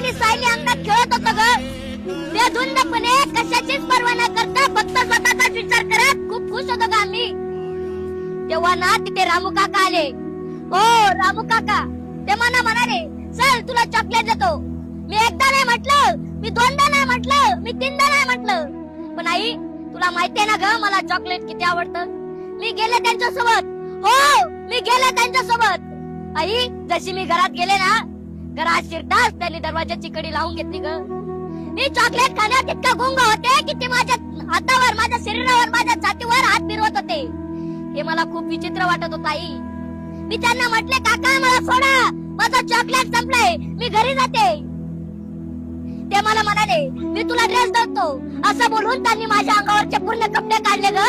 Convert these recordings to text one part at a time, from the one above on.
आणि सायली अंगात खेळत होतो ग. बेधुंदपणे कशाचीच पर्वा न करता फक्त स्वतःचाच विचार करत खूप खुश होतो ग आम्ही. तेव्हा ना तिथे रामू काका आले. हो रामू काका ते मला म्हणाले, चल तुला चॉकलेट देतो. मी एकदा नाही म्हटलं, मी दोनदा नाही म्हटलं, मी तीनदा नाही म्हटलं. पण आई तुला माहितीये ना ग मला चॉकलेट किती आवडतं. मी गेले त्यांच्या सोबत. हो मी गेले त्यांच्या सोबत. आई जशी मी घरात गेले ना, घरात शिरताच त्यांनी दरवाजाची कडी लावून घेतली ग. मी चॉकलेट खाण्यात इतका गुंग होते की ते माझ्या हातावर, माझ्या शरीरावर, माझ्या छातीवर हात फिरवत होते. हे मला खूप विचित्र वाटत होत आई. मी त्यांना म्हटले, काका मला सोडा, माझं चॉकलेट संपलंय, मी घरी जाते. ते मला म्हणाले, मी तुला ड्रेस देतो. असं बोलून त्यांनी माझ्या अंगावरचे पूर्ण कपडे काढले ग.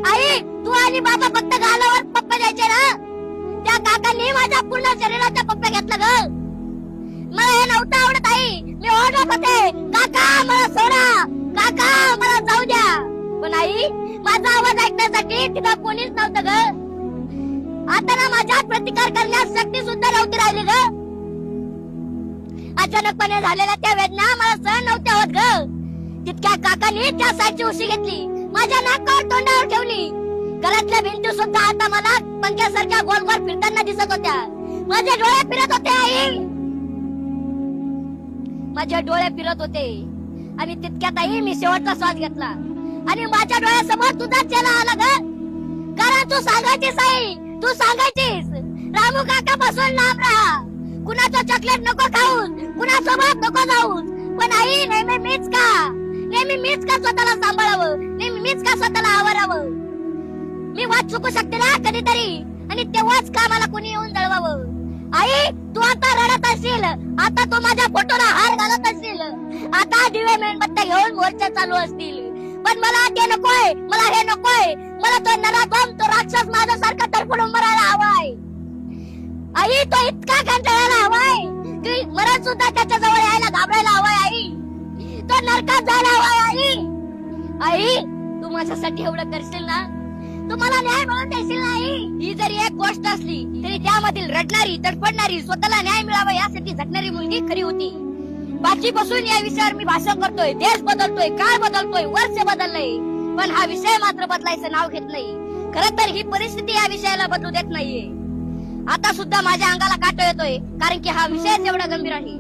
आई तू आणि बाबा फक्त गालावर पप्पा द्यायचे ना, त्या काकांनी माझ्या पूर्ण शरीराचा पप्पा घेतला ग. मला हे नव्हतं आवडत आई. मी ओरडत होते, काका मला सोडा, काका मला जाऊ द्या. पण आई माझा आवाज ऐकण्यासाठी तिथं कोणीच नव्हतं ग. आता ना माझ्यात प्रतिकार करण्यास शक्ती सुद्धा नव्हती राहिली ग. अचानकपणे झालेल्या त्या वेदना मला सहन नव्हत्या होत ग. तितक्या काकांनी त्या साईडची उशी घेतली, माझ्या नाकावर तोंडावर ठेवली. घरातल्या भिंती सुद्धा आता मला पंख्यासारख्या गोल गोल फिरताना दिसत होत्या. माझे डोळे फिरत होते आई, माझे डोळे फिरत होते. आणि तितक्यात आई मी शेवटचा श्वास घेतला आणि माझ्या डोळ्यासमोर तुझा चेहरा आला ग. कारण तू सांगायचीस आई, तू सांगायचीस रामू काका पासून लांब राहा, कुणाचं चॉकलेट नको खाऊन, कुणासोबत नको जाऊन. पण आई नेहमी मीच का स्वतःला सांभाळावं, नेहमी मीच का स्वतःला आवरावं. मी वाट चुकू शकते ना कधीतरी, आणि तेव्हाच का मला कुणी येऊन जळवावं. आई तू आता रडत असशील, आता तू माझ्या फोटोला हार घालत असशील, आता दिवे मेणबत्त्या घेऊन मोर्चा चालू असतील. पण मला ते नकोय, मला हे नकोय. मला तो नराधम, तो राक्षस माझ्यासारखा तरफडून मरायला हवाय. आई तो इतका कंटाळायला हवाय की मरण सुद्धा त्याच्या जवळ यायला घाबरायला हवाय. आई तो नरकात जायला हवाय. आई आई तू माझ्यासाठी एवढं करशील ना, तू मला न्याय मिळवून देशील नाही. ही जरी एक गोष्ट असली तरी त्यामधील रडणारी, तडफडणारी, स्वतःला न्याय मिळावा यासाठी झटणारी मुलगी खरी होती. बाकीपासून या विषयावर मी भाषण करतोय, देश बदलतोय, काळ बदलतोय, वर्ष बदललंय, पण हा विषय मात्र बदलायचं नाव घेत नाही. खरं तर ही परिस्थिती या विषयाला बदलू देत नाहीये. आता सुद्धा माझ्या अंगाला काटा येतोय, कारण की हा विषयच एवढा गंभीर आहे.